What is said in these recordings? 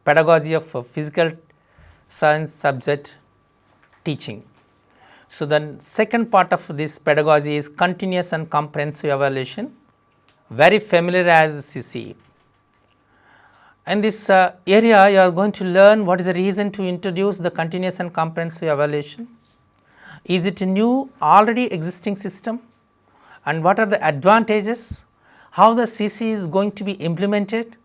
pedagogy of physical science subject teaching. So, the second part of this pedagogy is continuous and comprehensive evaluation, very familiar as CCE. In this area, you are going to learn what is the reason to introduce the continuous and comprehensive evaluation. Is it a new already existing system, and what are the advantages, how the CCE is going to be implemented,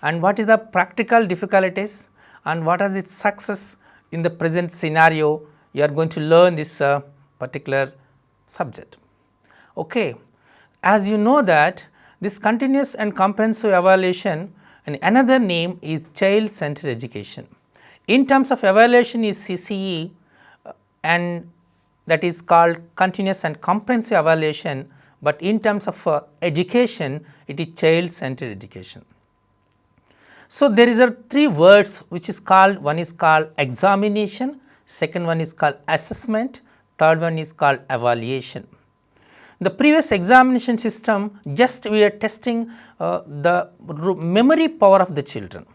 and what is the practical difficulties, and what is its success in the present scenario. You are going to learn this particular subject. Okay. As you know that this continuous and comprehensive evaluation, and another name is child centered education. In terms of evaluation is CCE, and that is called continuous and comprehensive evaluation, but in terms of education it is child centered education. So, there is a three words which is called, one is called examination, second one is called assessment, third one is called evaluation. The previous examination system, just we are testing the memory power of the children.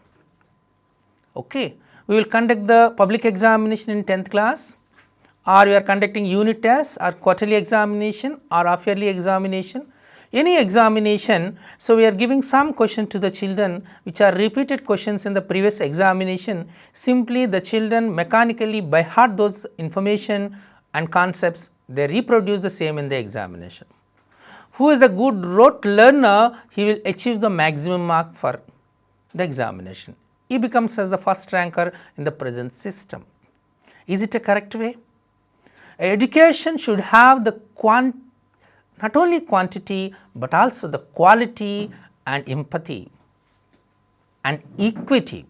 Okay. We will conduct the public examination in 10th class, or we are conducting unit tests or quarterly examination or half yearly examination, any examination. So, we are giving some question to the children which are repeated questions in the previous examination. Simply the children mechanically by heart those information and concepts, they reproduce the same in the examination. Who is a good rote learner, he will achieve the maximum mark for the examination. He becomes as the first ranker in the present system. Is it a correct way? Education should have the not only quantity, but also the quality and empathy and equity.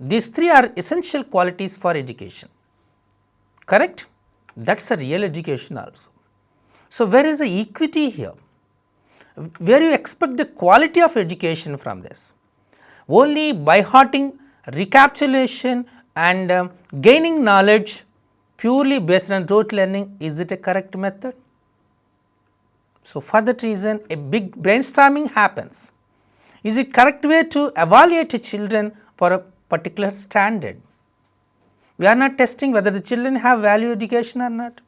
These three are essential qualities for education. Correct? That is a real education also. So, where is the equity here? Where you expect the quality of education from this? Only by hearting, recapitulation and gaining knowledge purely based on rote learning, is it a correct method? So, for that reason a big brainstorming happens. Is it correct way to evaluate a children for a particular standard? We are not testing whether the children have value education or not,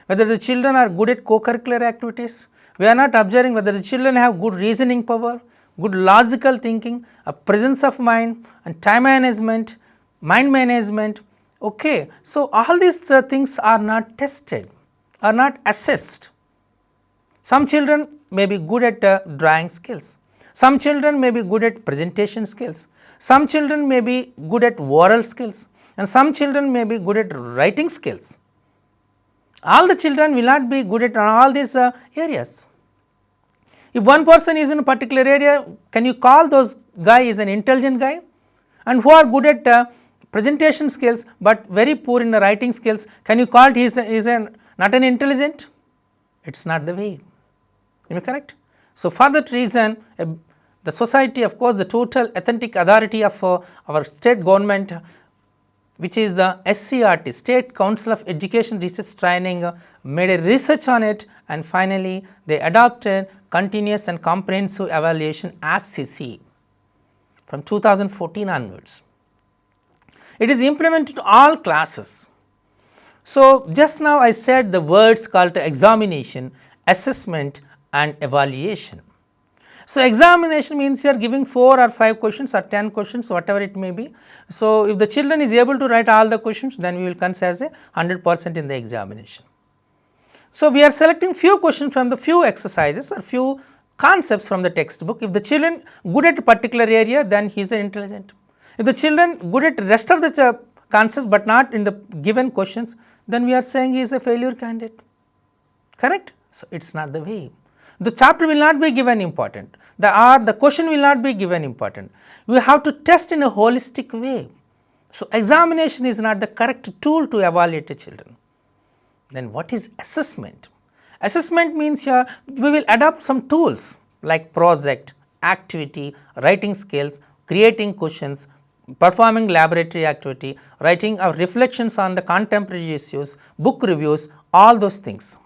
whether the children are good at co-curricular activities. We are not observing whether the children have good reasoning power, good logical thinking, a presence of mind and time management, mind management. Okay. So, all these things are not tested, are not assessed. Some children may be good at drawing skills, some children may be good at presentation skills, some children may be good at oral skills, and some children may be good at writing skills. All the children will not be good at all these areas. If one person is in a particular area, can you call those guy is an intelligent guy? And who are good at presentation skills, but very poor in the writing skills, can you call he is not an intelligent? It is not the way. Am I correct? So, for that reason the society, of course, the total authentic authority of our state government, which is the SCRT, State Council of Education Research Training, made a research on it, and finally they adopted continuous and comprehensive evaluation as CCE from 2014 onwards. It is implemented to all classes. So, just now I said the words called examination, assessment and evaluation. So, examination means you are giving 4 or 5 questions or 10 questions, whatever it may be. So, if the children is able to write all the questions, then we will consider as a 100% in the examination. So, we are selecting few questions from the few exercises or few concepts from the textbook. If the children good at a particular area, then he is intelligent. If the children good at rest of the concepts, but not in the given questions, then we are saying he is a failure candidate. Correct? So, it is not the way. The chapter will not be given important, the question will not be given important. We have to test in a holistic way. So, examination is not the correct tool to evaluate a children. Then what is assessment? Assessment means we will adopt some tools like project, activity, writing skills, creating questions, performing laboratory activity, writing our reflections on the contemporary issues, book reviews, all those things.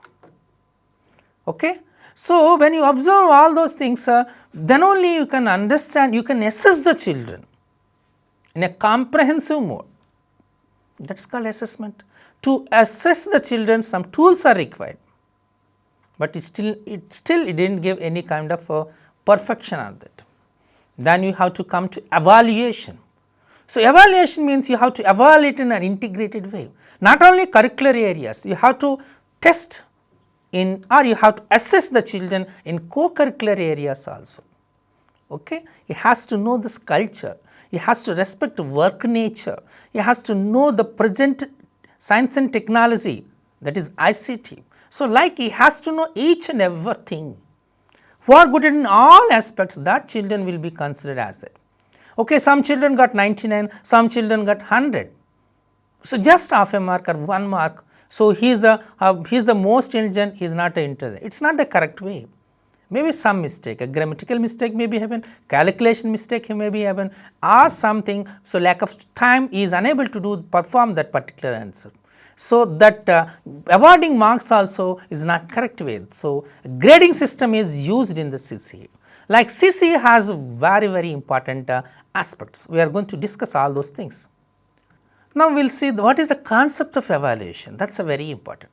Okay? So, when you observe all those things, then only you can understand, you can assess the children. in a comprehensive mode. That is called assessment. To assess the children, some tools are required, but it did not give any kind of perfection on that. Then you have to come to evaluation. So, evaluation means you have to evaluate in an integrated way, not only curricular areas, you have to test in, or you have to assess the children in co-curricular areas also. Okay? He has to know this culture, he has to respect work nature, he has to know the present science and technology, that is ICT. So, like he has to know each and everything. Who are good in all aspects, that children will be considered as it. Okay, some children got 99, some children got 100. So, just half a mark or 1 mark. So, he is the most intelligent, he is not intelligent. It is not the correct way. Maybe some mistake, a grammatical mistake may be happen, calculation mistake may be happen, or something. So, lack of time he is unable to perform that particular answer. So, that awarding marks also is not correct way. So, grading system is used in the CCE. Like CCE has very important aspects. We are going to discuss all those things. Now, we will see what is the concept of evaluation, that is a very important.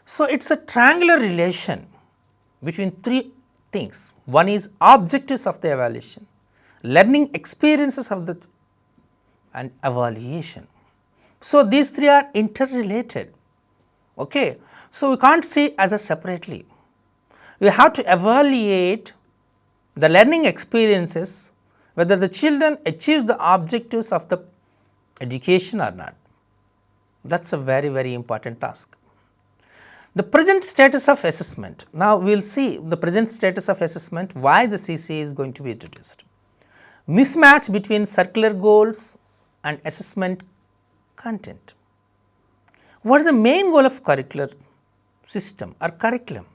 So, it is a triangular relation between 3 things. One is objectives of the evaluation, learning experiences of the and evaluation. So, these 3 are interrelated. Okay. So, we can't see as a separately. We have to evaluate the learning experiences, whether the children achieve the objectives of the education or not. That is a very important task. The present status of assessment. Now, we will see the present status of assessment, why the CCE is going to be introduced. Mismatch between circular goals and assessment content. What is the main goal of curricular system or curriculum?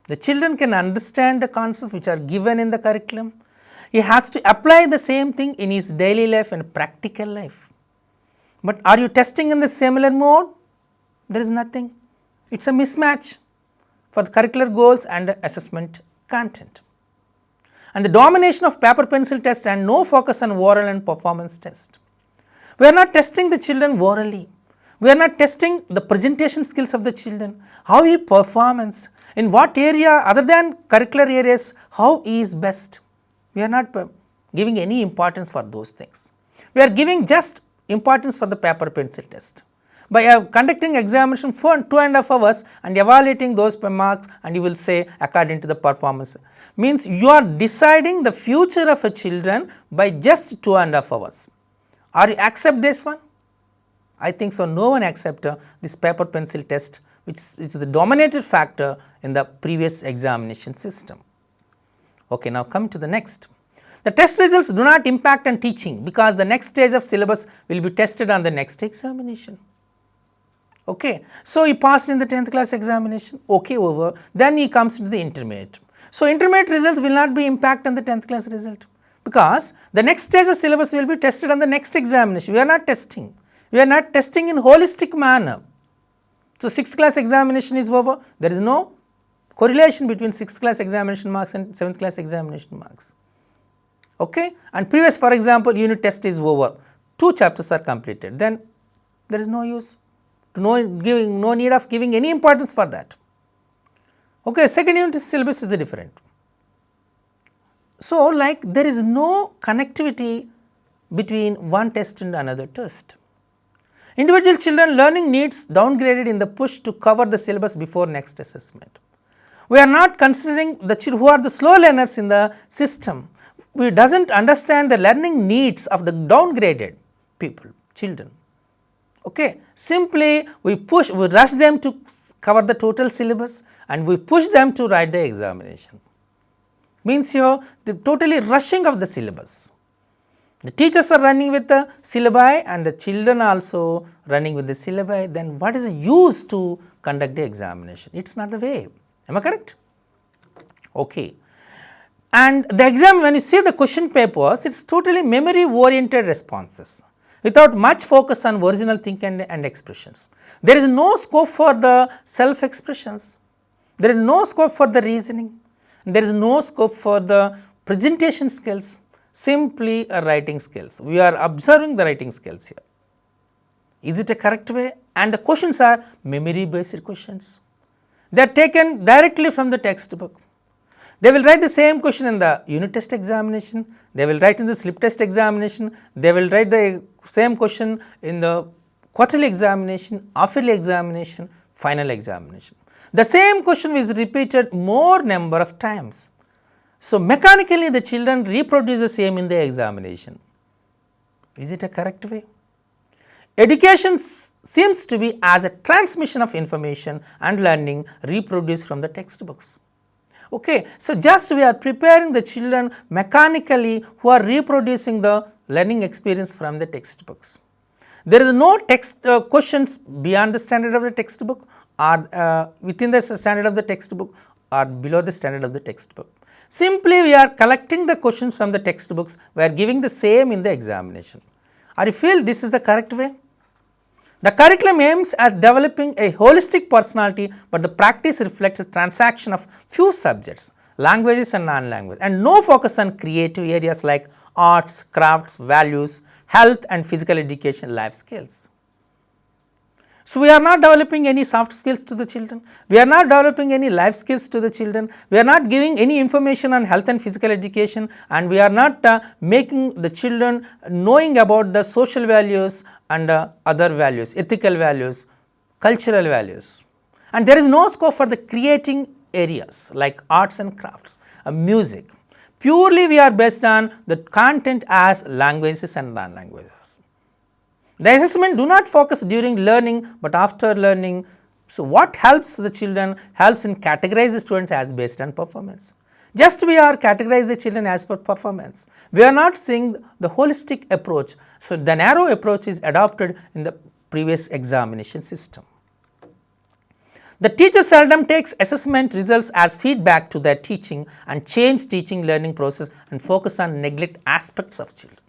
The children can understand the concepts which are given in the curriculum. He has to apply the same thing in his daily life and practical life. But are you testing in the similar mode? There is nothing. It is a mismatch for the curricular goals and the assessment content. And the domination of paper pencil test and no focus on oral and performance test. We are not testing the children orally. We are not testing the presentation skills of the children, how he performance, in what area other than curricular areas, how he is best. We are not giving any importance for those things. We are giving just importance for the paper pencil test. By conducting examination for 2.5 hours and evaluating those marks, and you will say according to the performance, means you are deciding the future of a children by just 2.5 hours. Are you accept this one? I think so. No one accept this paper pencil test, which is the dominated factor in the previous examination system. Okay, now come to the next. The test results do not impact on teaching because the next stage of syllabus will be tested on the next examination. Okay, so he passed in the 10th class examination, okay, over, then he comes into the intermediate. So, intermediate results will not be impact on the 10th class result, because the next stage of syllabus will be tested on the next examination. We are not testing. We are not testing in holistic manner. So, 6th class examination is over. There is no correlation between 6th class examination marks and 7th class examination marks. Okay? And previous, for example, unit test is over. 2 chapters are completed. Then there is no use, no need of giving any importance for that. Okay, second unit syllabus is different. So, like there is no connectivity between one test and another test. Individual children learning needs downgraded in the push to cover the syllabus before next assessment. We are not considering the children who are the slow learners in the system. We doesn't understand the learning needs of the downgraded people, children. Okay, simply we rush them to cover the total syllabus and we push them to write the examination. Means here the totally rushing of the syllabus. The teachers are running with the syllabi and the children also running with the syllabi, then what is the use to conduct the examination? It is not the way. Am I correct? Okay. And the exam, when you see the question papers, it is totally memory oriented responses without much focus on original thinking and expressions. There is no scope for the self expressions, there is no scope for the reasoning, there is no scope for the presentation skills. simply a writing skills. We are observing the writing skills here. Is it a correct way? And the questions are memory based questions. They are taken directly from the textbook. They will write the same question in the unit test examination, they will write in the slip test examination, they will write the same question in the quarterly examination, half-yearly examination, final examination. The same question is repeated more number of times. So, mechanically the children reproduce the same in the examination. Is it a correct way? Education seems to be as a transmission of information and learning reproduced from the textbooks. Okay. So, just we are preparing the children mechanically who are reproducing the learning experience from the textbooks. There is no text questions beyond the standard of the textbook or within the standard of the textbook or below the standard of the textbook. Simply we are collecting the questions from the textbooks, we are giving the same in the examination. Are you feel this is the correct way? The curriculum aims at developing a holistic personality, but the practice reflects a transaction of few subjects, languages and non-language, and no focus on creative areas like arts, crafts, values, health and physical education, life skills. So, we are not developing any soft skills to the children, we are not developing any life skills to the children, we are not giving any information on health and physical education, and we are not making the children knowing about the social values and other values, ethical values, cultural values. And there is no scope for the creating areas like arts and crafts, music. Purely we are based on the content as languages and non-languages. The assessment do not focus during learning, but after learning. So, what helps the children? Helps in categorize the students as based on performance. Just we are categorize the children as per performance. We are not seeing the holistic approach. So, the narrow approach is adopted in the previous examination system. The teacher seldom takes assessment results as feedback to their teaching and change teaching learning process and focus on neglect aspects of children.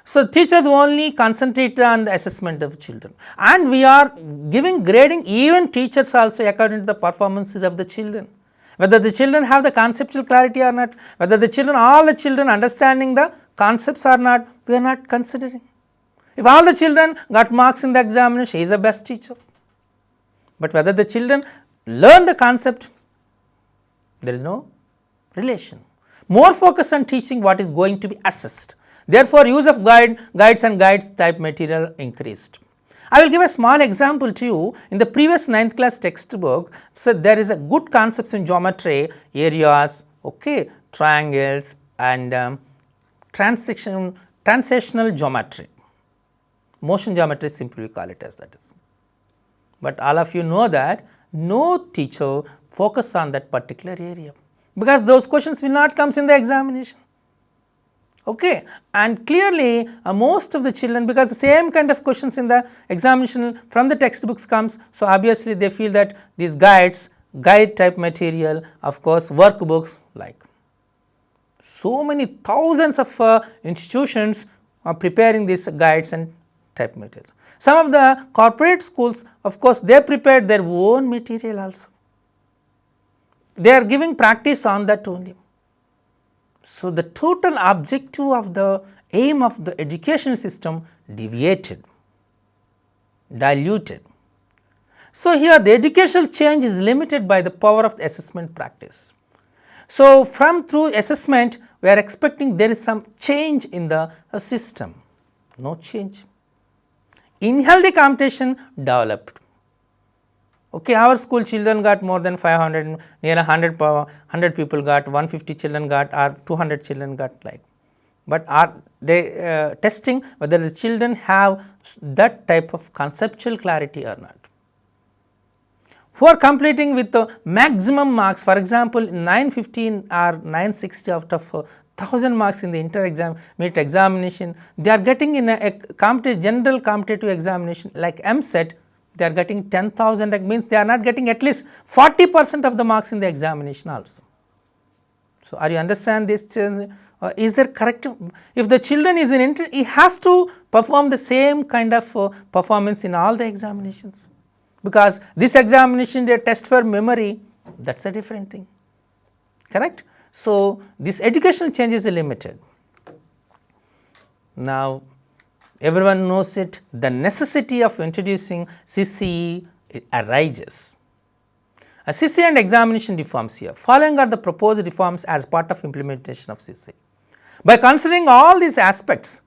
So, teachers only concentrate on the assessment of children, and we are giving grading even teachers also according to the performances of the children. Whether the children have the conceptual clarity or not, whether the children, all the children understanding the concepts or not, we are not considering. If all the children got marks in the examination, he is the best teacher. But whether the children learn the concept, there is no relation. More focus on teaching what is going to be assessed. Therefore, use of guides and guides type material increased. I will give a small example to you. In the previous 9th class textbook, so there is a good concepts in geometry, areas, okay, triangles and transitional geometry. Motion geometry simply we call it as that is. But all of you know that no teacher focus on that particular area, because those questions will not come in the examination. Okay. And clearly most of the children, because the same kind of questions in the examination from the textbooks comes, so obviously they feel that these guide type material, of course workbooks, like so many thousands of institutions are preparing these guides and type material. Some of the corporate schools, of course, they prepared their own material also. They are giving practice on that only. So, the total objective of the aim of the education system deviated, diluted. So, here the educational change is limited by the power of the assessment practice. So, through assessment we are expecting there is some change in the system, no change. Unhealthy competition developed. Okay, our school children got more than 500, near 100 people got, 150 children got, or 200 children got, like. But are they testing whether the children have that type of conceptual clarity or not? Who are completing with the maximum marks, for example, 915 or 960 out of 1000 marks in the intermediate examination, they are getting in a general competitive examination like MCET, they are getting 10,000, that means they are not getting at least 40% of the marks in the examination also. So, are you understand this? Is there correct? If the children is in inter, he has to perform the same kind of performance in all the examinations, because this examination they test for memory, that is a different thing, correct. So, this educational change is limited. Now, everyone knows it, the necessity of introducing CCE arises. A CCE and examination reforms here. Following are the proposed reforms as part of implementation of CCE. By considering all these aspects,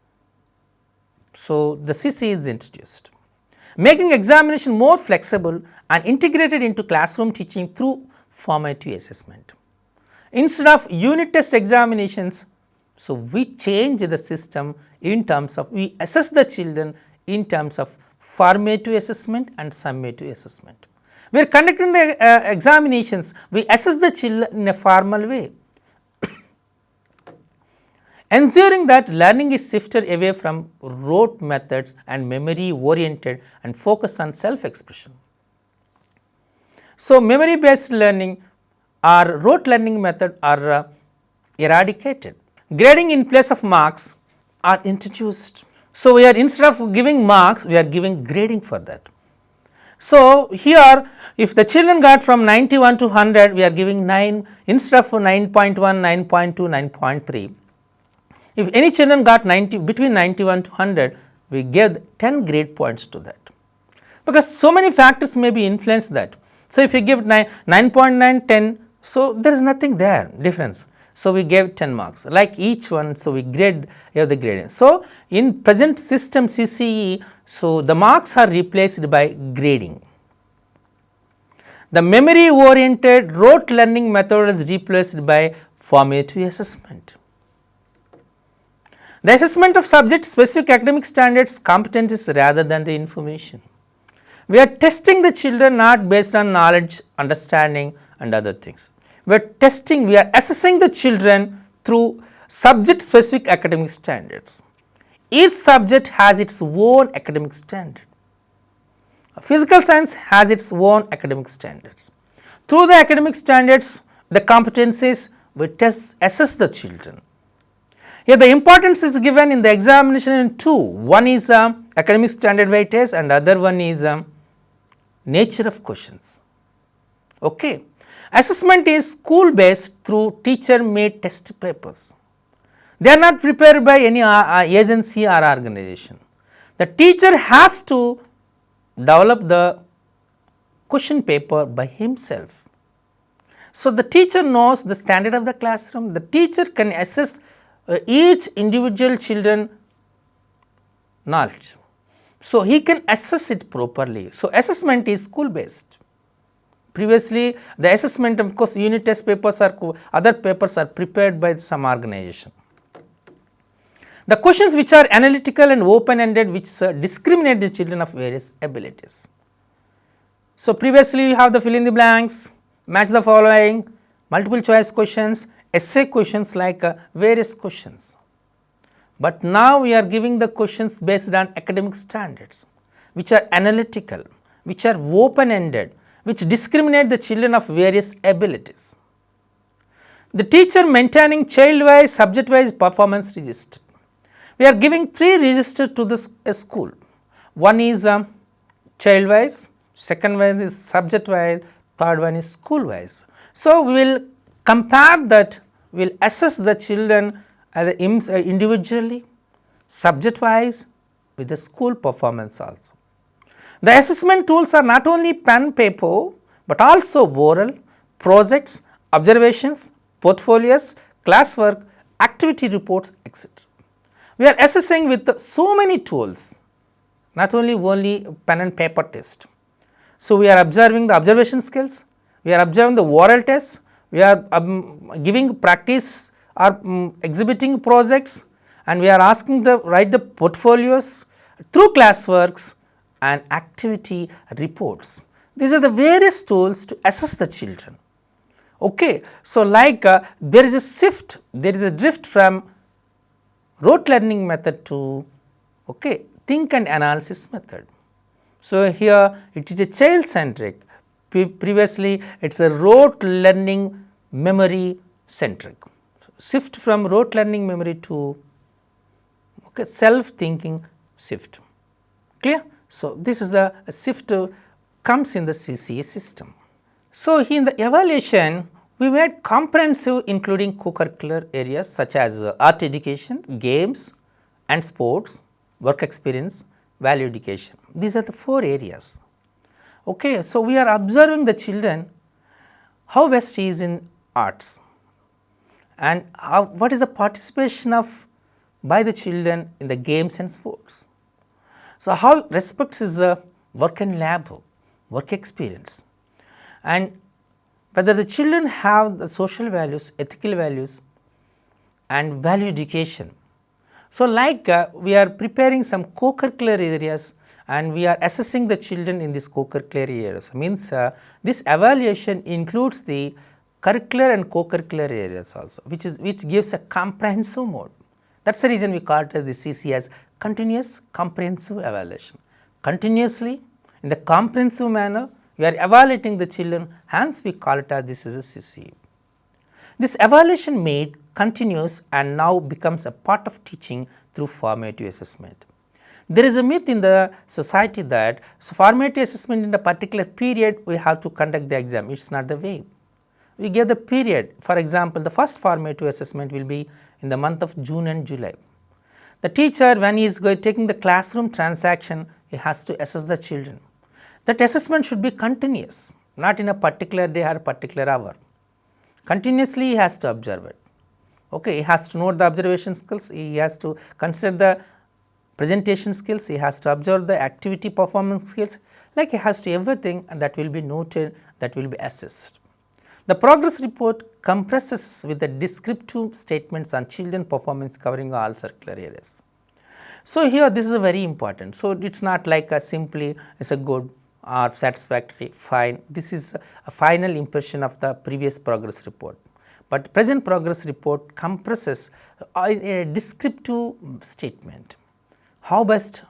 so the CCE is introduced, making examination more flexible and integrated into classroom teaching through formative assessment. Instead of unit test examinations, so we change the system in terms of, we assess the children in terms of formative assessment and summative assessment. We are conducting the examinations, we assess the children in a formal way, ensuring that learning is shifted away from rote methods and memory oriented and focus on self-expression. So, memory based learning or rote learning method are eradicated. Grading in place of marks are introduced. So, we are, instead of giving marks, we are giving grading for that. So, here if the children got from 91 to 100, we are giving 9 instead of 9.1, 9.2, 9.3. If any children got 90 between 91 to 100, we gave 10 grade points to that, because so many factors may be influence that. So, if you give 9.9, 10, so there is nothing there difference. So, we gave 10 marks like each one. So, we grade the grading. So, in present system CCE, so the marks are replaced by grading. The memory oriented rote learning method is replaced by formative assessment. The assessment of subject specific academic standards competencies rather than the information. We are testing the children not based on knowledge, understanding and other things. We are testing, we are assessing the children through subject specific academic standards. Each subject has its own academic standard. Physical science has its own academic standards. Through the academic standards, the competencies we assess the children. Here the importance is given in the examination in two. One is academic standard weightage and other one is nature of questions. Okay. Assessment is school based through teacher made test papers. They are not prepared by any agency or organization. The teacher has to develop the question paper by himself. So, the teacher knows the standard of the classroom, the teacher can assess each individual children knowledge. So, he can assess it properly. So, assessment is school based. Previously, the assessment, of course, unit test papers or other papers are prepared by some organization. The questions which are analytical and open ended, which discriminate the children of various abilities. So, previously you have the fill in the blanks, match the following, multiple choice questions, essay questions like various questions. But now we are giving the questions based on academic standards, which are analytical, which are open ended, which discriminate the children of various abilities. The teacher maintaining child wise, subject wise performance register. We are giving 3 registers to this school. One is child wise, second one is subject wise, third one is school wise. So, we will compare that, we will assess the children individually, subject wise with the school performance also. The assessment tools are not only pen paper, but also oral, projects, observations, portfolios, classwork, activity reports, etc. We are assessing with so many tools, not only pen and paper test. So, we are observing the observation skills, we are observing the oral tests, we are giving practice or exhibiting projects, and we are asking to write the portfolios through classworks and activity reports. These are the various tools to assess the children. Okay. So, like there is a shift, there is a drift from rote learning method to think and analysis method. So, here it is a child centric, previously it is a rote learning memory centric. Shift from rote learning memory to self thinking shift. Clear? So, this is a shift comes in the CCE system. So, in the evaluation we made comprehensive including co-curricular areas such as art education, games, and sports, work experience, value education. These are the 4 areas. Okay, so we are observing the children how best he is in arts and what is the participation of by the children in the games and sports. So, how respects his work and lab, work experience, and whether the children have the social values, ethical values and value education. So, like we are preparing some co-curricular areas and we are assessing the children in this co-curricular areas, means this evaluation includes the curricular and co-curricular areas also, which gives a comprehensive mode. That is the reason we call it as the CCE as continuous comprehensive evaluation. Continuously in the comprehensive manner we are evaluating the children, hence we call it as this is a CCE. This evaluation made continuous and now becomes a part of teaching through formative assessment. There is a myth in the society that formative assessment in a particular period we have to conduct the exam. It is not the way. We give the period. For example, the first formative assessment will be in the month of June and July. The teacher, when he is taking the classroom transaction, he has to assess the children. That assessment should be continuous, not in a particular day or a particular hour. Continuously he has to observe it. Okay, he has to note the observation skills, he has to consider the presentation skills, he has to observe the activity performance skills, like he has to everything, and that will be noted, that will be assessed. The progress report compresses with the descriptive statements on children performance covering all circular areas. So, here this is very important. So, it is not like a simply it is a good or satisfactory, fine. This is a final impression of the previous progress report, but present progress report compresses a descriptive statement. How best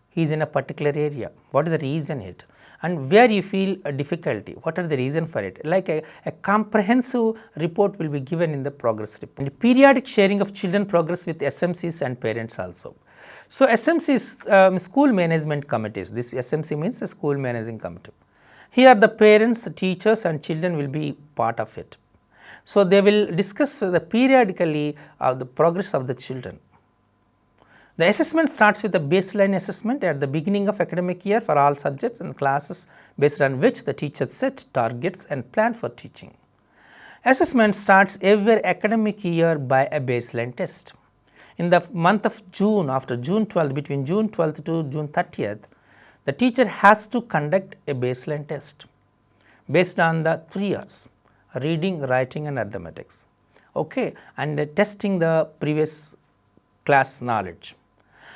he is in a particular area, what is the reason it, and where you feel a difficulty, what are the reason for it, like a comprehensive report will be given in the progress report. And periodic sharing of children progress with SMCs and parents also. So, SMCs school management committees, this SMC means a school managing committee. Here the parents, teachers and children will be part of it. So, they will discuss periodically the progress of the children. The assessment starts with a baseline assessment at the beginning of academic year for all subjects and classes, based on which the teacher set targets and plan for teaching. Assessment starts every academic year by a baseline test. In the month of June, after June 12th, between June 12th to June 30th, the teacher has to conduct a baseline test based on the 3 R's, reading, writing and arithmetics, okay, and testing the previous class knowledge.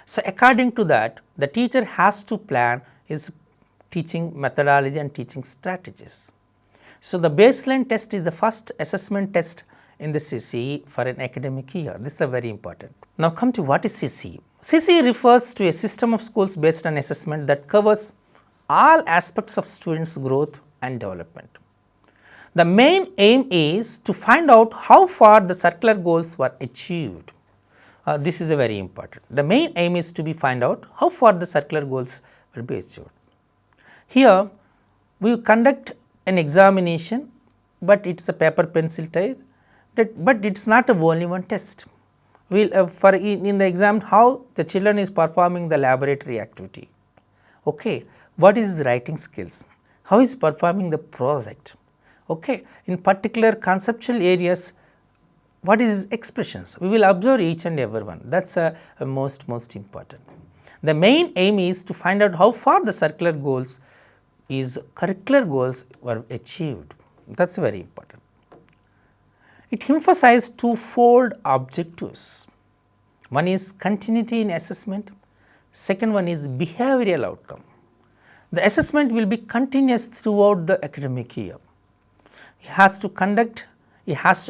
So, according to that, the teacher has to plan his teaching methodology and teaching strategies. So, the baseline test is the first assessment test in the CCE for an academic year. This is very important. Now, come to what is CCE. CCE refers to a system of schools based on assessment that covers all aspects of students' growth and development. The main aim is to find out how far the circular goals were achieved. This is a very important. The main aim is to find out how far the circular goals will be achieved. Here we conduct an examination, but it is a paper pencil type, but it is not a only one test. We will in the exam how the children is performing the laboratory activity, okay, what is his writing skills, how is performing the project, okay, in particular conceptual areas, what is his expressions. We will observe each and every one, that is most important. The main aim is to find out how far the circular goals curricular goals were achieved, that is very important. It emphasizes twofold objectives. One is continuity in assessment, second one is behavioral outcome. The assessment will be continuous throughout the academic year. He has to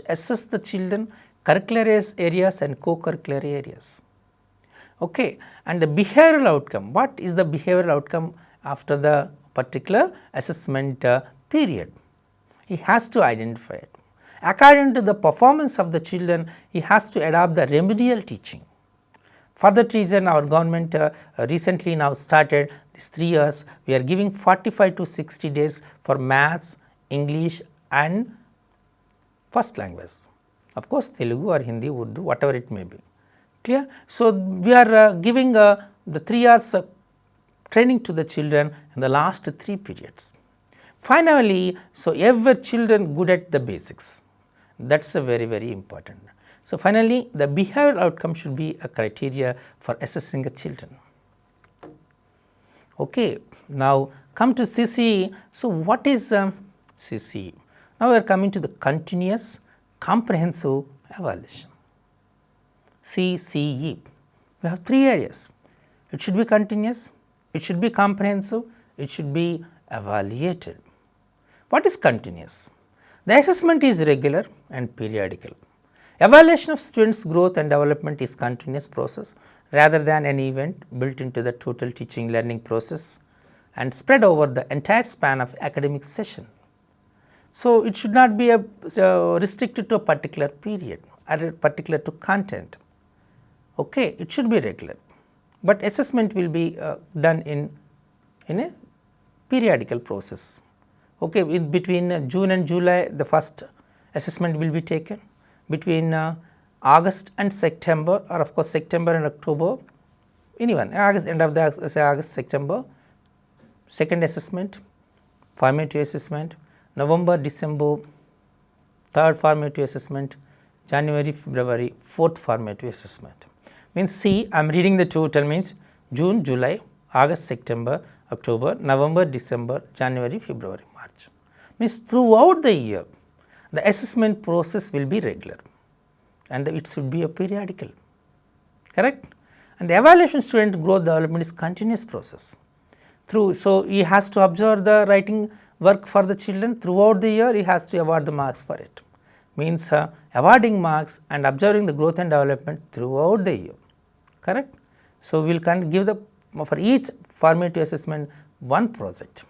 assess the children curricular areas and co-curricular areas. Okay. And the behavioral outcome, what is the behavioral outcome after the particular assessment period? He has to identify it. According to the performance of the children, he has to adopt the remedial teaching. For that reason, our government recently now started these 3 years, we are giving 45 to 60 days for maths, English and first language. Of course, Telugu or Hindi, Urdu, whatever it may be. Clear? So, we are giving the 3 hours training to the children in the last 3 periods. Finally, so every children good at the basics, that is a very important. So, finally, the behavioral outcome should be a criteria for assessing the children. Okay. Now, come to CCE. So, what is CCE? Now, we are coming to the continuous comprehensive evaluation. CCE. We have 3 areas. It should be continuous, it should be comprehensive, it should be evaluated. What is continuous? The assessment is regular and periodical. Evaluation of students' growth and development is continuous process rather than an event built into the total teaching learning process and spread over the entire span of academic session. So, it should not be restricted to a particular period or particular to content. Okay, it should be regular, but assessment will be done in a periodical process. Okay, in between June and July, the first assessment will be taken. Between August and September, or of course September and October, anyone, August, end of the August, September, second assessment, formative assessment, November, December, third formative assessment, January, February, fourth formative assessment. Means see, I am reading the total, means June, July, August, September, October, November, December, January, February, March. Means throughout the year, the assessment process will be regular and it should be a periodical, correct? And the evaluation student growth development is continuous process. So, he has to observe the writing work for the children throughout the year, he has to award the marks for it. Means awarding marks and observing the growth and development throughout the year, correct? So, we will give the for each formative assessment one project.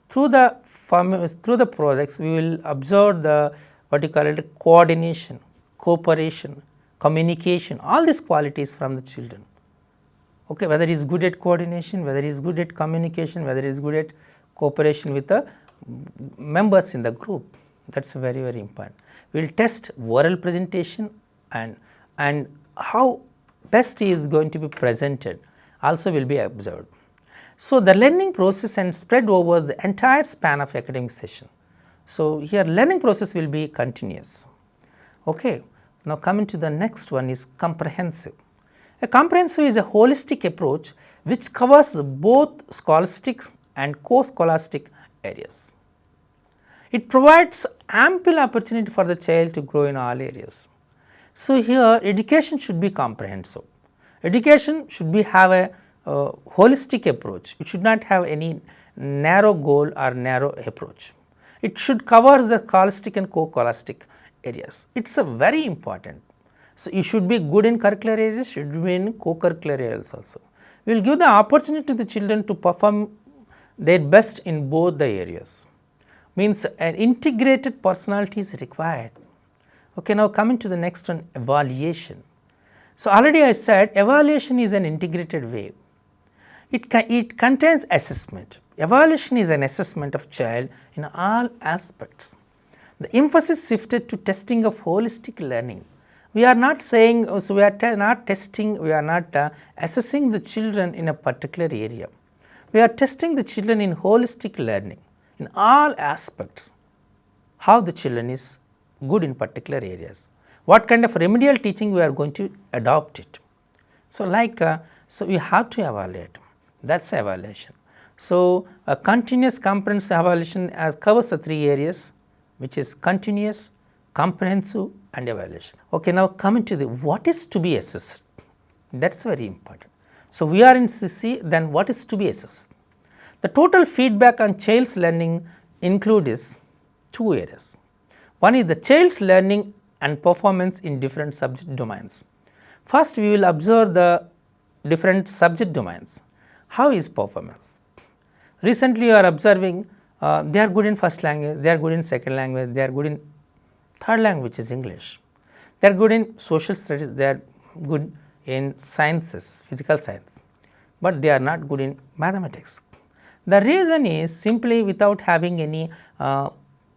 Through the projects, we will observe the what you call it coordination, cooperation, communication, all these qualities from the children. Okay, whether he is good at coordination, whether he is good at communication, whether he is good at cooperation with the members in the group, that is very important. We will test oral presentation and how best he is going to be presented also will be observed. So, the learning process and spread over the entire span of academic session. So, here learning process will be continuous. Okay. Now, coming to the next one is comprehensive. A comprehensive is a holistic approach which covers both scholastic and co-scholastic areas. It provides ample opportunity for the child to grow in all areas. So, here education should be comprehensive. Education should have a holistic approach. It should not have any narrow goal or narrow approach. It should cover the scholastic and co-scholastic areas. It is a very important. So, you should be good in curricular areas, should be in co-curricular areas also. We will give the opportunity to the children to perform their best in both the areas. Means an integrated personality is required. Okay, now coming to the next one, evaluation. So, already I said evaluation is an integrated way. It contains assessment. Evaluation is an assessment of child in all aspects. The emphasis shifted to testing of holistic learning. We are not saying, so we are not testing, we are not assessing the children in a particular area. We are testing the children in holistic learning, in all aspects, how the children is good in particular areas, what kind of remedial teaching we are going to adopt it. So, so we have to evaluate, that is evaluation. So, a continuous comprehensive evaluation covers the 3 areas, which is continuous, comprehensive and evaluation. Okay, now coming to the what is to be assessed, that is very important. So, we are in CCE, then what is to be assessed? The total feedback on child's learning includes 2 areas. One is the child's learning and performance in different subject domains. First, we will observe the different subject domains. How is performance? Recently, you are observing they are good in first language, they are good in second language, they are good in third language, which is English. They are good in social studies, they are good in sciences, physical science, but they are not good in mathematics. The reason is simply without having any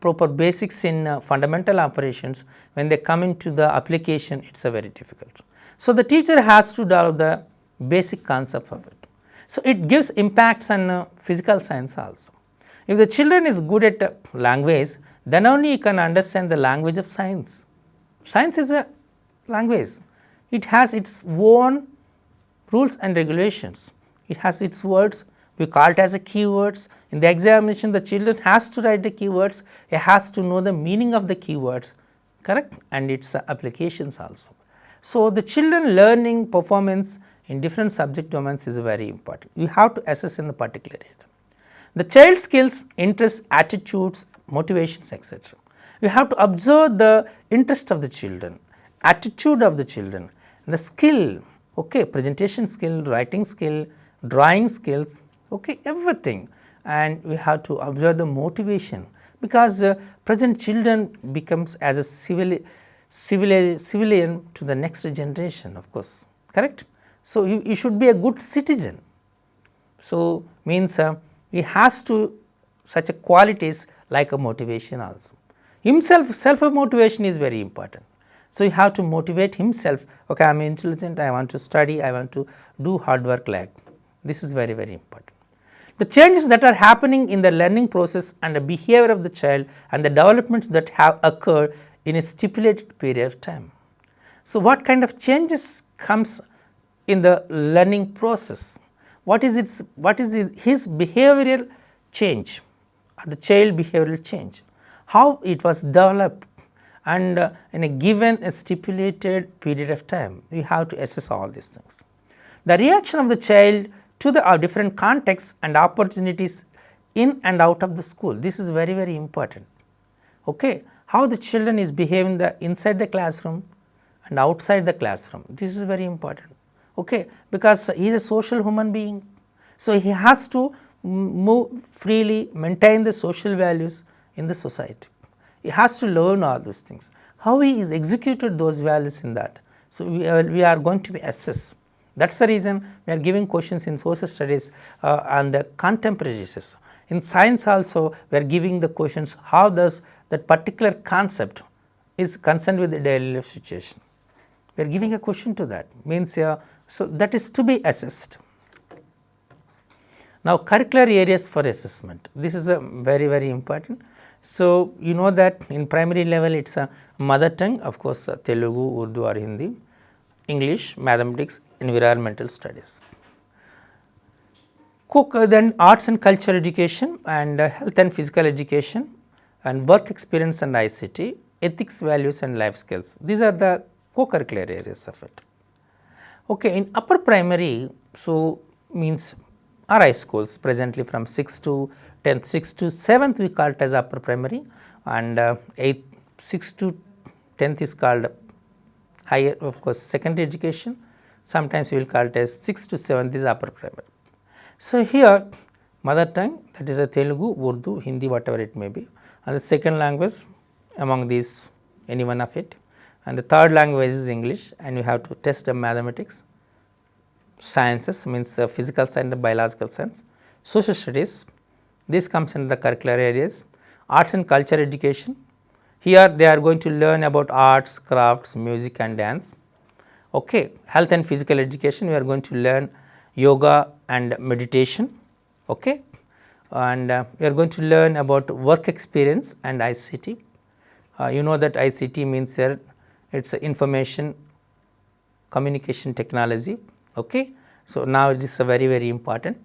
proper basics in fundamental operations, when they come into the application, it is very difficult. So, the teacher has to develop the basic concept of it. So, it gives impacts on physical science also. If the children is good at language, then only you can understand the language of science. Science is a language. It has its own rules and regulations. It has its words. We call it as a keywords. In the examination, the children has to write the keywords. It has to know the meaning of the keywords, correct, and its applications also. So, the children learning performance in different subject domains is very important. You have to assess in the particular area. The child skills, interests, attitudes, motivations, etc. You have to observe the interest of the children, attitude of the children, the skill, okay, presentation skill, writing skill, drawing skills, okay, everything, and we have to observe the motivation, because present children becomes as a civilian to the next generation, of course, correct. So, you should be a good citizen. So, means he has to such a qualities like a motivation also. Himself, self motivation is very important. So, you have to motivate himself, okay, I am intelligent, I want to study, I want to do hard work like. This is very, very important. The changes that are happening in the learning process and the behavior of the child and the developments that have occurred in a stipulated period of time. So, what kind of changes comes in the learning process? What is his behavioral change, the child behavioral change, how it was developed, and in a given stipulated period of time, you have to assess all these things. The reaction of the child to the different contexts and opportunities in and out of the school, this is very, very important. Okay. How the children is behaving inside the classroom and outside the classroom, this is very important, okay, because he is a social human being. So, he has to move freely, maintain the social values in the society. He has to learn all those things, how he is executed those values in that. So, we are going to be assessed. That is the reason we are giving questions in social studies and the contemporary research. In science also, we are giving the questions, how does that particular concept is concerned with the daily life situation. We are giving a question to that, means so that is to be assessed. Now, curricular areas for assessment, this is a very, very important. So, you know that in primary level it is a mother tongue, of course, Telugu, Urdu or Hindi, English, mathematics, environmental studies. Then arts and culture education and health and physical education and work experience and ICT, ethics, values and life skills. These are the co-curricular areas of it. Okay, in upper primary, so means our high schools presently from 6th to 10th, 6th to 7th we call it as upper primary, and 6th to 10th is called higher, of course, secondary education. Sometimes we will call it as 6th to 7th is upper primary. So, here mother tongue, that is a Telugu, Urdu, Hindi, whatever it may be, and the second language among these any one of it, and the third language is English, and you have to test the mathematics, sciences means physical science and biological science, social studies, this comes in the curricular areas, arts and culture education. Here they are going to learn about arts, crafts, music and dance. Okay. Health and physical education, we are going to learn yoga and meditation, okay, and we are going to learn about work experience and ICT. You know that ICT means there it is information communication technology, okay. So, now it is very, very important,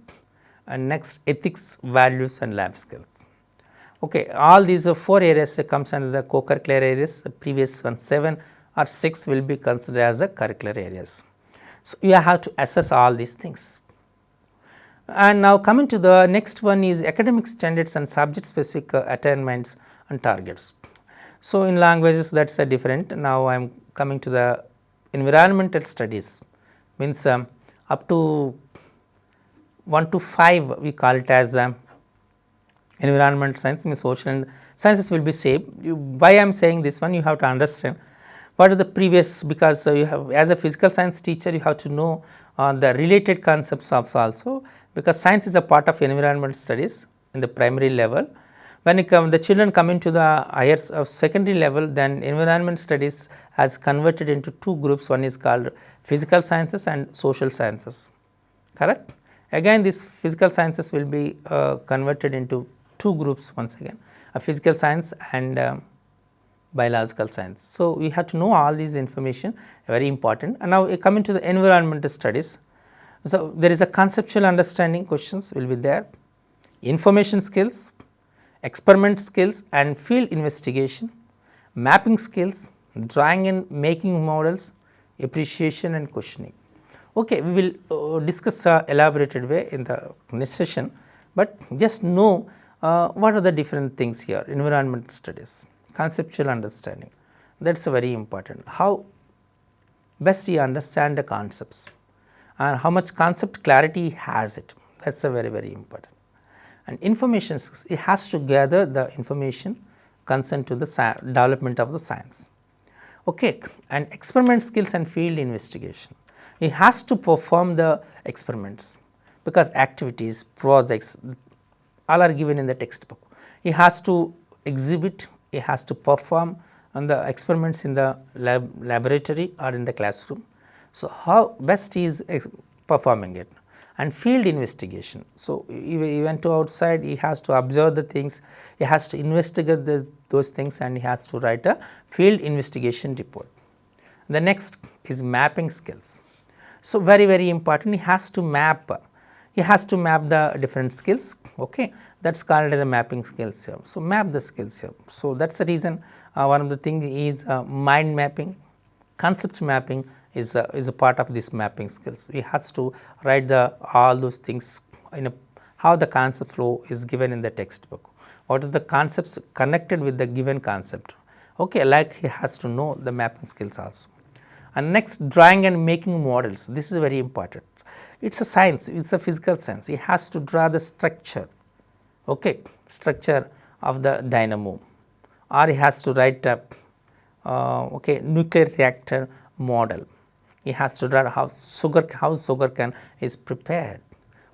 and next ethics, values and life skills. Okay, all these 4 areas comes under the co-curricular areas, the previous one 7 or 6 will be considered as the curricular areas. So, you have to assess all these things. And now coming to the next one is academic standards and subject specific attainments and targets. So, in languages that is different. Now, I am coming to the environmental studies, means up to 1 to 5 we call it as environmental science, means social and sciences will be same. Why I am saying this one, you have to understand what are the previous, because you have as a physical science teacher you have to know the related concepts of also, because science is a part of environmental studies in the primary level, When the children come into the higher secondary level, then environment studies has converted into two groups. One is called physical sciences and social sciences, correct. Again this physical sciences will be converted into two groups once again, a physical science and biological science. So, we have to know all these information, very important. And now we come into the environmental studies. So, there is a conceptual understanding questions will be there, information skills, experiment skills and field investigation, mapping skills, drawing and making models, appreciation and questioning. Okay, we will discuss elaborated way in the next session, but just know what are the different things here. Environmental studies, conceptual understanding, that is very important. How best you understand the concepts and how much concept clarity has it, that is very, very important. And information, it has to gather the information concerned to the development of the science. Okay. And experiment skills and field investigation, it has to perform the experiments because activities, projects all are given in the textbook. It has to exhibit, it has to perform on the experiments in the laboratory or in the classroom. So, how best he is performing it. And field investigation. So, he went to outside, he has to observe the things, he has to investigate those things and he has to write a field investigation report. The next is mapping skills. So, very, very important, he has to map the different skills, okay. That is called as a mapping skills here. So, map the skills here. So, that is the reason one of the things is mind mapping, concept mapping is a part of this mapping skills. He has to write all those things in how the concept flow is given in the textbook, what are the concepts connected with the given concept, okay, like he has to know the mapping skills also. And next, drawing and making models, this is very important. It is a science, it is a physical science, he has to draw the structure, okay, structure of the dynamo, or he has to write a okay, nuclear reactor model. He has to draw how sugar cane is prepared,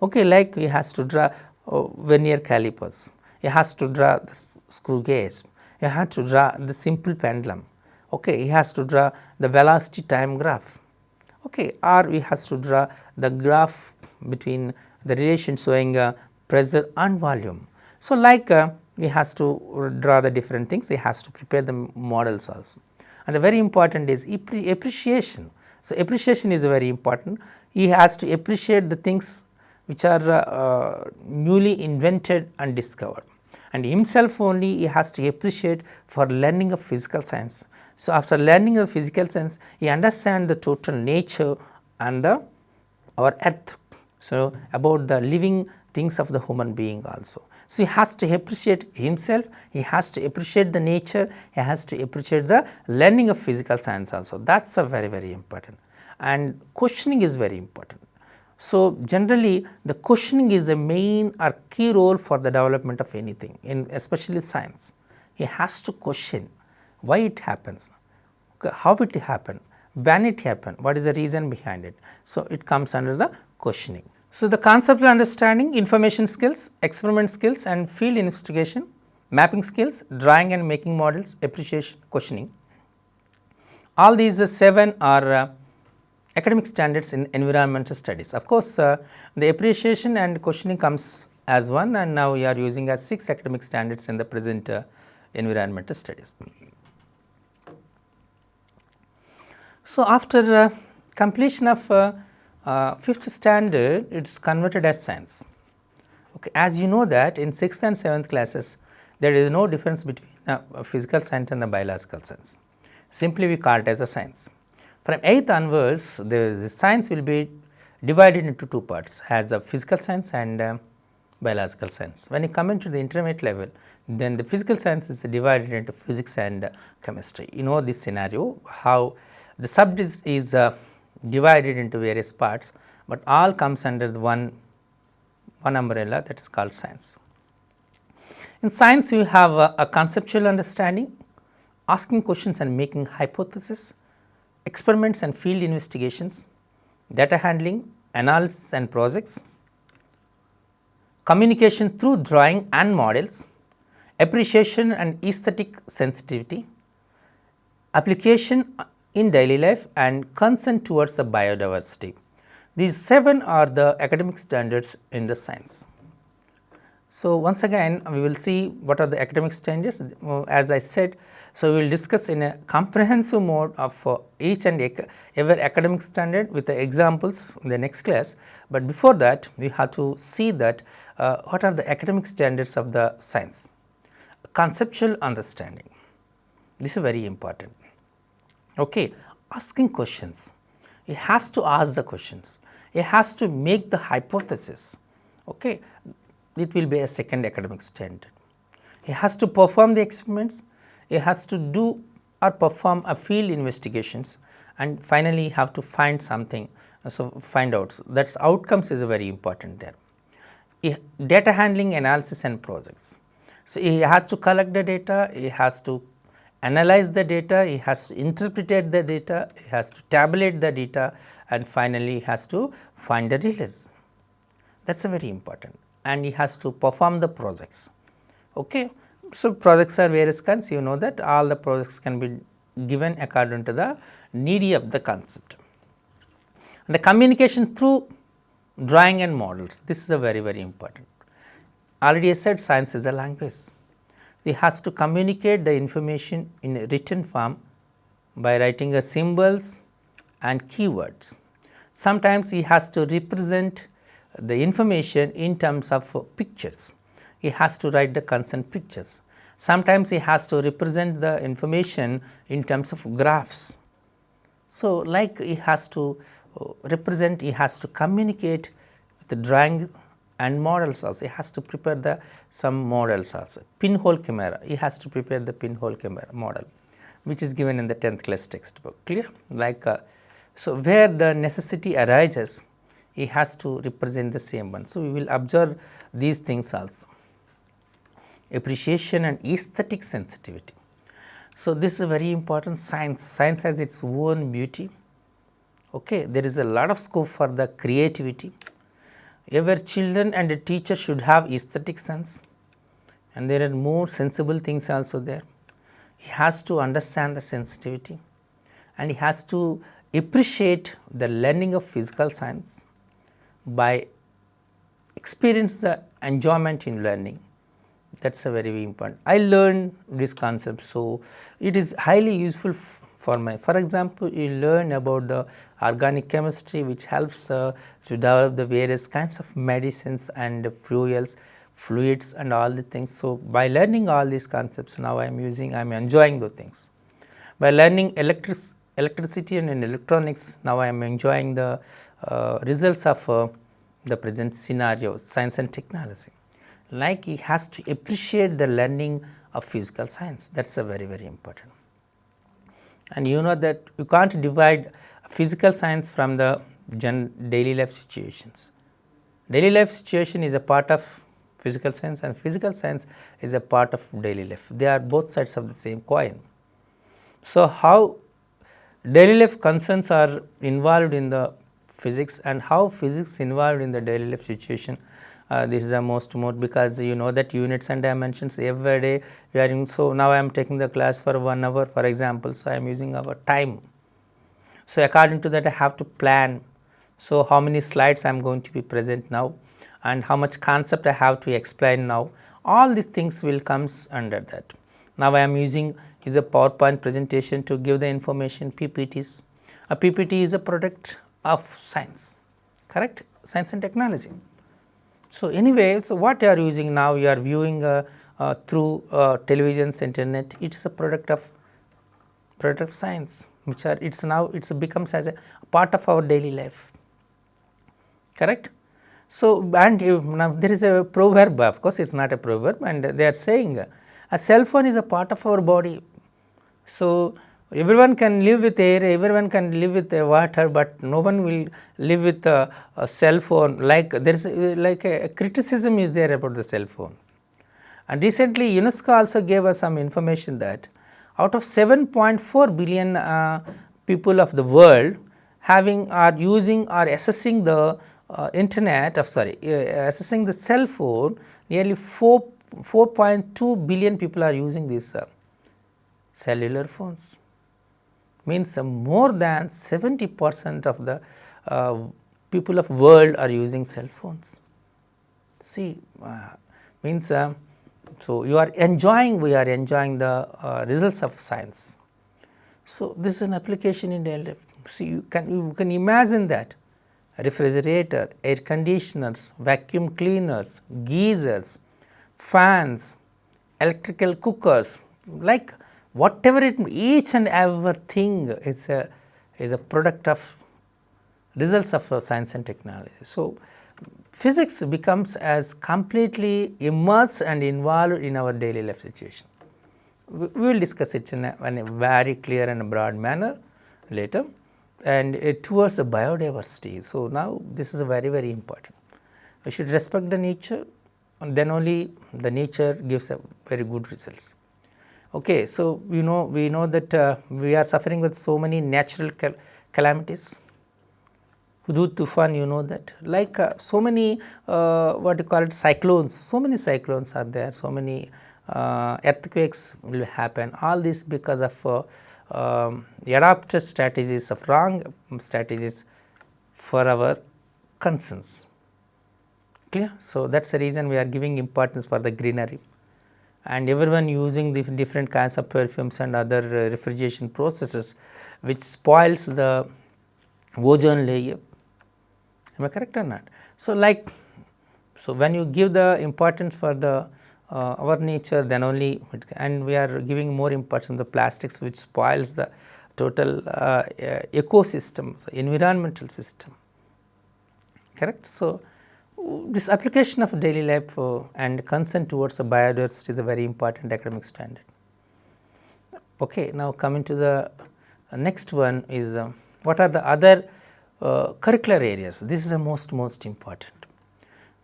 okay, like he has to draw vernier calipers, he has to draw the screw gauge, he has to draw the simple pendulum, okay, he has to draw the velocity time graph, okay, or he has to draw the graph between the relation showing pressure and volume. So, like he has to draw the different things, he has to prepare the models also. And the very important is appreciation. So, appreciation is very important. He has to appreciate the things which are newly invented and discovered, and himself only he has to appreciate for learning of physical science. So, after learning of physical science, he understands the total nature and our earth, so about the living things of the human being also. So, he has to appreciate himself, he has to appreciate the nature, he has to appreciate the learning of physical science also, that is a very, very important. And questioning is very important. So, generally the questioning is the main or key role for the development of anything, in especially science. He has to question why it happens, how it happened, when it happened, what is the reason behind it. So, it comes under the questioning. So, the conceptual understanding, information skills, experiment skills and field investigation, mapping skills, drawing and making models, appreciation, questioning. All these 7 are academic standards in environmental studies. Of course, the appreciation and questioning comes as one, and now we are using as 6 academic standards in the present environmental studies. So, after completion of 5th standard, it is converted as science. Okay. As you know that in 6th and 7th classes, there is no difference between physical science and the biological science. Simply we call it as a science. From 8th onwards, the science will be divided into 2 parts, as a physical science and biological science. When you come into the intermediate level, then the physical science is divided into physics and chemistry. You know this scenario, how the subject is divided into various parts, but all comes under the one umbrella, that is called science. In science, you have a conceptual understanding, asking questions and making hypotheses, experiments and field investigations, data handling, analysis and projects, communication through drawing and models, appreciation and aesthetic sensitivity, application in daily life, and concern towards the biodiversity. These 7 are the academic standards in the science. So, once again we will see what are the academic standards. As I said, so we will discuss in a comprehensive mode of each and every academic standard with the examples in the next class. But before that, we have to see that what are the academic standards of the science. Conceptual understanding, this is very important. Okay, asking questions, he has to ask the questions, he has to make the hypothesis. Okay, it will be a second academic standard. He has to perform the experiments, he has to do or perform a field investigations, and finally he have to find something, so find out. So that's outcomes is very important there. Data handling, analysis and projects. So he has to collect the data, he has to analyze the data, he has to interpret the data, he has to tabulate the data, and finally he has to find the release. That's very important. And he has to perform the projects. Okay. So projects are various kinds, you know that all the projects can be given according to the need of the concept. And the communication through drawing and models, this is a very, very important. Already I said science is a language. He has to communicate the information in a written form by writing the symbols and keywords. Sometimes he has to represent the information in terms of pictures. He has to write the concerned pictures. Sometimes he has to represent the information in terms of graphs. So, like he has to represent, he has to communicate with the drawing and models also. He has to prepare some models also. Pinhole camera, he has to prepare the pinhole camera model, which is given in the 10th class textbook. Clear? Like so, where the necessity arises, he has to represent the same one. So, we will observe these things also. Appreciation and aesthetic sensitivity. So, this is very important. Science has its own beauty. Okay. There is a lot of scope for the creativity. Every children and a teacher should have aesthetic sense, and there are more sensible things also there. He has to understand the sensitivity, and he has to appreciate the learning of physical science by experience the enjoyment in learning. That's a very important. I learned this concept, so it is highly useful for example, you learn about the organic chemistry, which helps to develop the various kinds of medicines and fuels, fluids and all the things. So, by learning all these concepts, now I am enjoying the things. By learning electricity and electronics, now I am enjoying the results of the present scenario, science and technology. Like he has to appreciate the learning of physical science, that is a very, very important. And you know that you can't divide physical science from the daily life situations. Daily life situation is a part of physical science, and physical science is a part of daily life. They are both sides of the same coin. So, how daily life concerns are involved in the physics, and how physics involved in the daily life situation, this is the more, because you know that units and dimensions every day we are using. So, now I am taking the class for 1 hour, for example. So, I am using our time. So, according to that I have to plan. So, how many slides I am going to be present now, and how much concept I have to explain now, all these things will comes under that. Now, I am using is a PowerPoint presentation to give the information, PPTs. A PPT is a product of science, correct? Science and technology. So, anyway, so what you are using now, you are viewing through televisions, internet, it is a product of science, which are it's becomes as a part of our daily life, correct? So, and now there is a proverb, of course, it is not a proverb, and they are saying a cell phone is a part of our body. So, everyone can live with air, everyone can live with water, but no one will live with a cell phone. Like there is like a criticism is there about the cell phone. And recently UNESCO also gave us some information that out of 7.4 billion people of the world are using or accessing the accessing the cell phone, nearly 4 4.2 billion people are using these cellular phones. Means more than 70% of the people of world are using cell phones. See, means so you are enjoying, we are enjoying the results of science. So this is an application in daily life. See, you can imagine that refrigerator, air conditioners, vacuum cleaners, geysers, fans, electrical cookers, like whatever it, each and everything is a product of results of science and technology. So physics becomes as completely immersed and involved in our daily life situation. We will discuss it in a very clear and broad manner later, and towards the biodiversity. So now this is very, very important. We should respect the nature, and then only the nature gives a very good results. Okay, so we know that we are suffering with so many natural calamities. Hudud Tufan, you know that, like so many what you call it, cyclones, so many cyclones are there, so many earthquakes will happen, all this because of adopted strategies, of wrong strategies for our concerns. Clear? So that is the reason we are giving importance for the greenery, and everyone using the different kinds of perfumes and other refrigeration processes which spoils the ozone layer. Am I correct or not? So like, so when you give the importance for the our nature, then only and we are giving more importance on the plastics which spoils the total ecosystem, so environmental system. Correct? So this application of daily life and concern towards the biodiversity is a very important academic standard. Okay, now coming to the next one is what are the other curricular areas. This is the most important.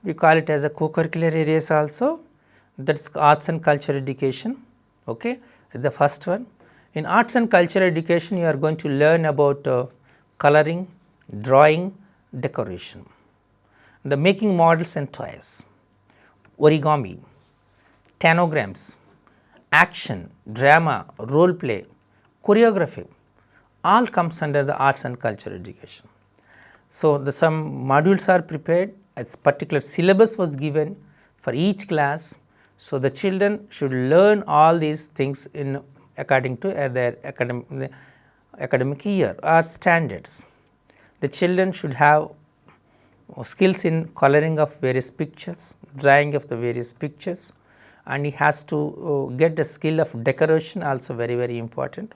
We call it as a co-curricular areas also, that is arts and culture education. Okay, the first one. In arts and culture education, you are going to learn about coloring, drawing, decoration, the making models and toys, origami, tanograms, action, drama, role play, choreography, all comes under the arts and culture education. So some modules are prepared, a particular syllabus was given for each class. So the children should learn all these things in according to their academic year or standards. The children should have skills in coloring of various pictures, drawing of the various pictures, and he has to get the skill of decoration, also very, very important.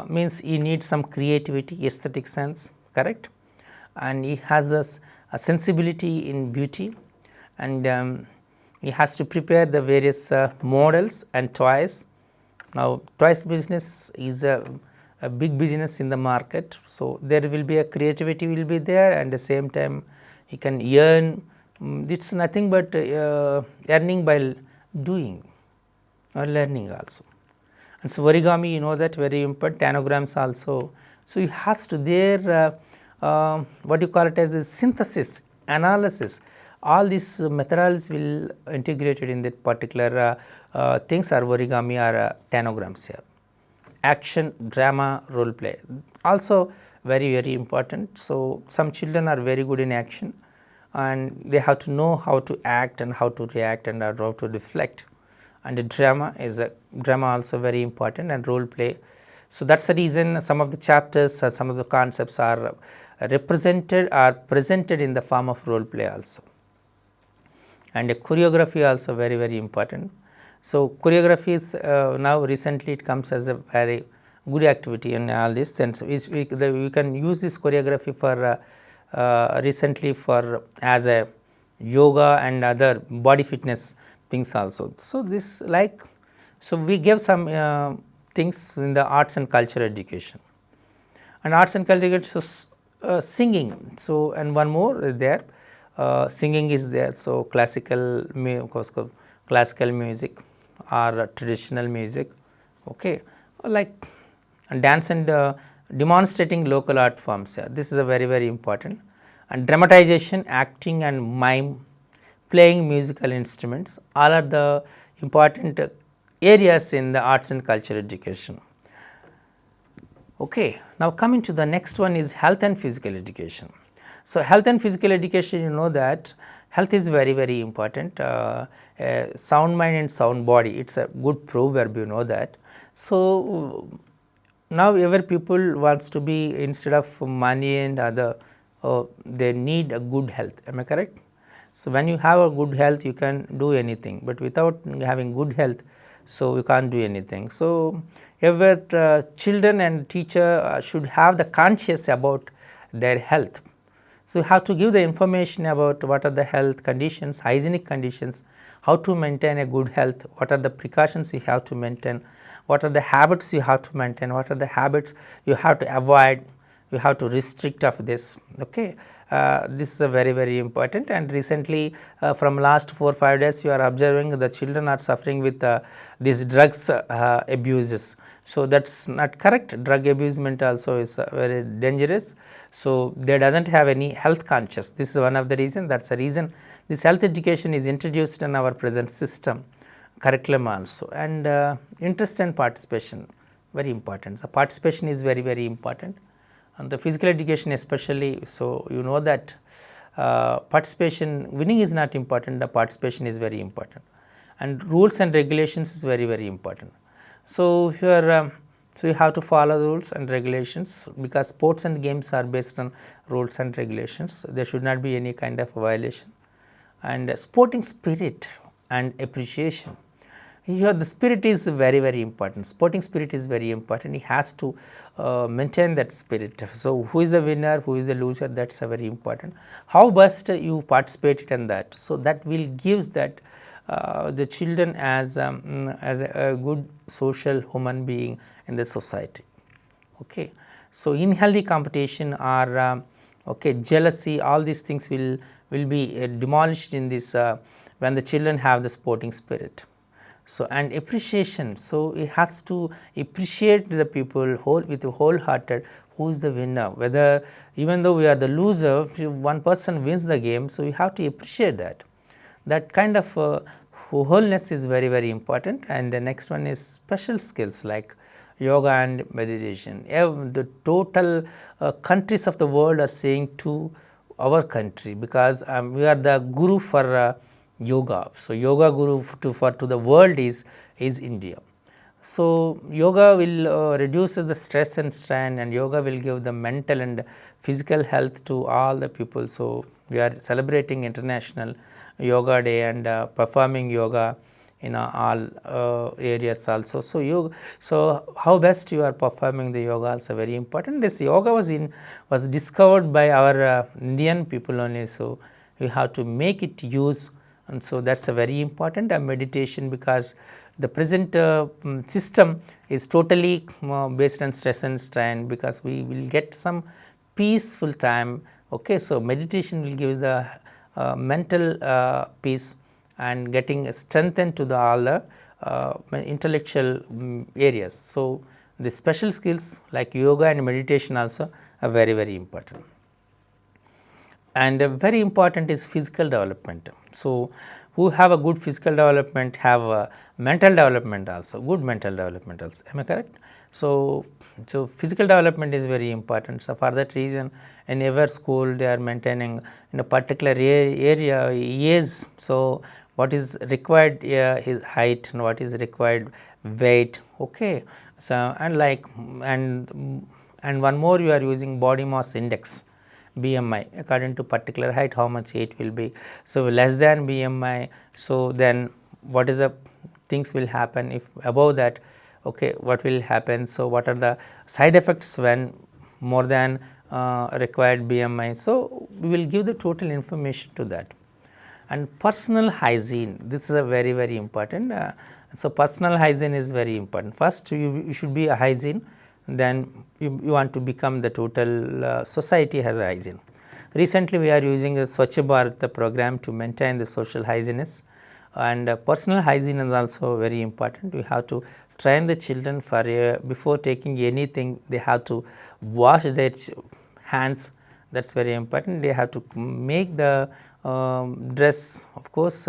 Means he needs some creativity, aesthetic sense, correct, and he has a sensibility in beauty, and he has to prepare the various models and toys. Now toys business is a big business in the market, so there will be a creativity will be there, and at the same time he can earn. It's nothing but earning by doing or learning also. And so origami, you know that, very important, tanograms also. So he has to there what you call it as a synthesis, analysis, all these methodologies will integrated in that particular things are origami or tanograms here. Action, drama, role play, also very, very important. So some children are very good in action, and they have to know how to act and how to react and how to reflect. And the drama is also very important, and role play. So that's the reason some of the chapters or some of the concepts are represented or presented in the form of role play also. And choreography also very, very important. So choreography is now recently it comes as a very good activity in all this sense. We can use this choreography for recently for as a yoga and other body fitness things also. So this like, so we gave some things in the arts and culture education. And arts and culture education, so singing. So and one more is there, singing is there. So classical music or traditional music, okay, like dance and demonstrating local art forms. Yeah, this is a very, very important. And dramatization, acting and mime, playing musical instruments, all are the important areas in the arts and culture education. Okay. Now, coming to the next one is health and physical education. So, health and physical education, you know that health is very important. Sound mind and sound body, it is a good proverb, you know that. So, now every people wants to be, instead of money and other, they need a good health, am I correct? So, when you have a good health you can do anything, but without having good health, so you can't do anything. So, every children and teacher should have the conscious about their health. So, you have to give the information about what are the health conditions, hygienic conditions, how to maintain a good health, what are the precautions you have to maintain, what are the habits you have to maintain, what are the habits you have to avoid, you have to restrict of this. Okay. This is a very important, and recently from last 4-5 days you are observing the children are suffering with these drugs abuses. So, that is not correct. Drug abusement also is very dangerous. So, they does not have any health conscious. This is one of the reason, that is the reason this health education is introduced in our present system curriculum also. And interest and participation, very important. So, participation is very important, and the physical education especially. So, you know that participation, winning is not important, the participation is very important, and rules and regulations is very important. So, here so you have to follow the rules and regulations, because sports and games are based on rules and regulations. There should not be any kind of violation. And sporting spirit and appreciation, here the spirit is very important. Sporting spirit is very important. He has to maintain that spirit. So, who is the winner, who is the loser, that is very important. How best you participated in that. So, that will gives that the children as a good social human being in the society. Okay. So, unhealthy competition or jealousy, all these things will be demolished in this when the children have the sporting spirit. So, and appreciation. So, it has to appreciate the people with a wholehearted, who is the winner, whether even though we are the loser, if one person wins the game, so we have to appreciate that. That kind of wholeness is very important. And the next one is special skills like yoga and meditation. The total countries of the world are saying to our country, because we are the guru for yoga. So, yoga guru to the world is India. So, yoga will reduce the stress and strain, and yoga will give the mental and physical health to all the people. So, we are celebrating International Yoga Day and performing yoga in all areas also. So, how best you are performing the yoga also very important. This yoga was discovered by our Indian people only. So, we have to make it use, and so that is a very important. Meditation, because the present system is totally based on stress and strain, because we will get some peaceful time. Okay. So, meditation will give the mental peace and getting strengthened to all the intellectual areas. So, the special skills like yoga and meditation also are very important. And very important is physical development. So, who have a good physical development have a mental development also, good mental development also, am I correct? So, physical development is very important. So, for that reason in every school they are maintaining in a particular area age. So, what is required is height and what is required weight. Okay. So, and one more, you are using body mass index, BMI, according to particular height how much it will be. So, less than BMI, so then what is the things will happen if above that, okay, what will happen. So, what are the side effects when more than required BMI. So, we will give the total information to that. And personal hygiene, this is a very important. So, personal hygiene is very important. First you should be a hygiene, then you want to become the total society has a hygiene. Recently we are using the 𝗧𝗦𝗔𝗧 𝗚𝗏 program to maintain the social hygienist, and personal hygiene is also very important. We have to train the children for before taking anything they have to wash their hands, that is very important. They have to make the dress, of course,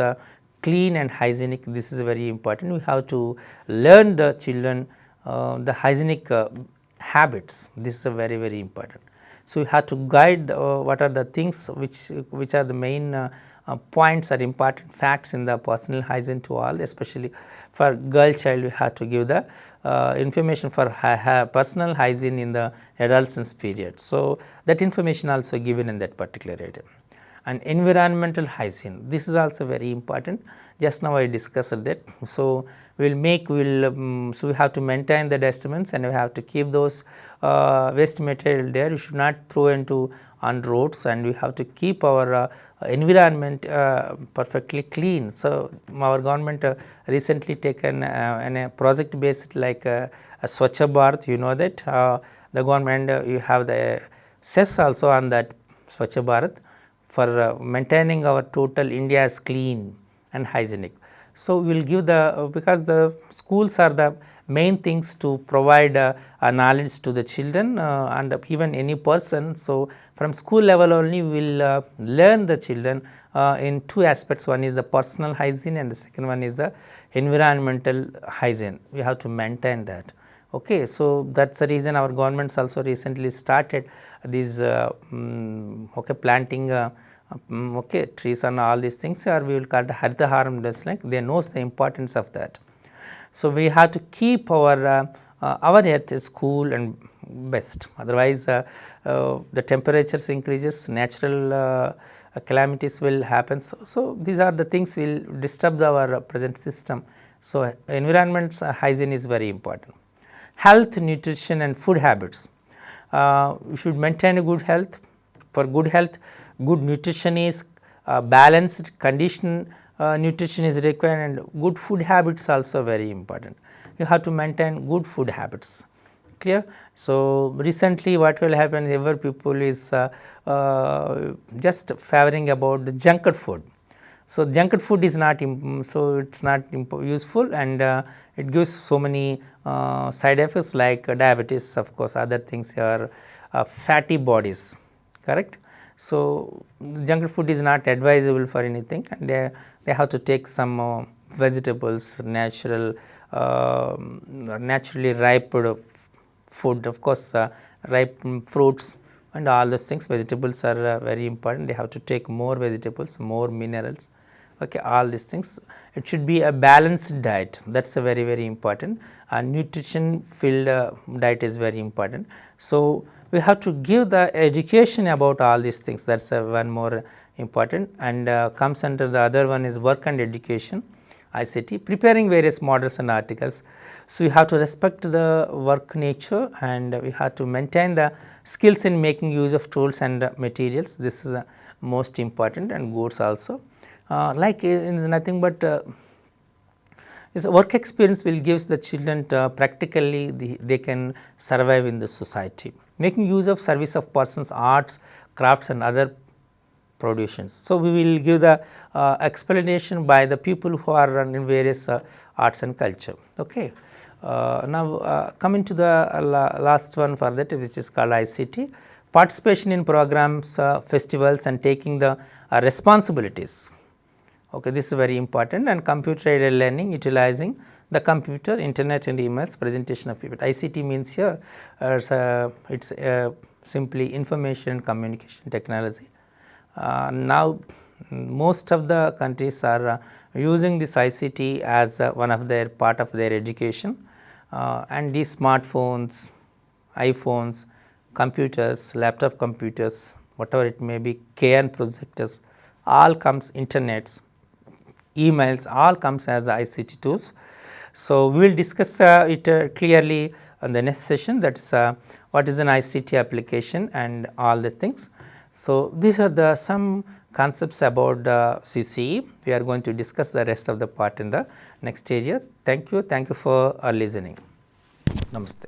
clean and hygienic, this is very important. We have to learn the children the hygienic habits, this is very, very important. So, we have to guide what are the things which are the main points or important facts in the personal hygiene to all, especially for girl child we have to give the information for personal hygiene in the adolescence period. So, that information also given in that particular area. And environmental hygiene, this is also very important, just now I discussed that. So, we have to maintain the dustbins and we have to keep those waste material there. We should not throw into on roads, and we have to keep our environment perfectly clean. So, our government recently taken a project based like 𝗧𝗦𝗔𝗧 𝗚𝗏, you know that the government you have the cess also on that 𝗧𝗦𝗔𝗧 𝗚𝗏 for maintaining our total India as clean and hygienic. So, we will give the, because the schools are the main things to provide knowledge to the children and even any person. So, from school level only we will learn the children in two aspects, one is the personal hygiene and the second one is the environmental hygiene, we have to maintain that. Okay, so that is the reason our governments also recently started these planting trees and all these things, or we will call it 𝗧𝗦𝗔𝗧, like they knows the importance of that. So, we have to keep our earth cool and best, otherwise the temperatures increases, natural calamities will happen. So, these are the things will disturb our present system. So, environment hygiene is very important. Health, nutrition and food habits, we should maintain a good health. For good health, good nutrition is balanced condition nutrition is required, and good food habits also very important. You have to maintain good food habits, clear. So, recently what will happen, ever people is just favoring about the junk food. So, junk food is not useful, and it gives so many side effects like diabetes, of course other things are fatty bodies, correct. So, junk food is not advisable for anything, and they have to take some vegetables, naturally ripe food, of course ripe fruits and all those things. Vegetables are very important, they have to take more vegetables, more minerals, okay, all these things. It should be a balanced diet, that is a very, very important, and nutrition filled diet is very important. So, we have to give the education about all these things, that is one more important, and comes under the other one is work and education, ICT, preparing various models and articles. So, you have to respect the work nature, and we have to maintain the skills in making use of tools and materials, this is most important, and goods also. Like is nothing but work experience will give the children practically they can survive in the society. Making use of service of persons, arts, crafts and other productions. So, we will give the explanation by the people who are running various arts and culture. Okay. Now, coming to the last one for that, which is called ICT, participation in programs, festivals and taking the responsibilities. Okay, this is very important, and computer aided learning, utilizing the computer, internet and emails, presentation of people. ICT means here it is simply information communication technology. Now, most of the countries are using this ICT as one of their part of their education, and these smartphones, iPhones, computers, laptop computers, whatever it may be, KN projectors, all comes internets, emails, all comes as ICT tools. So, we will discuss it clearly on the next session, that is what is an ICT application and all the things. So, these are the some concepts about CCE. We are going to discuss the rest of the part in the next area. Thank you for listening. Namaste.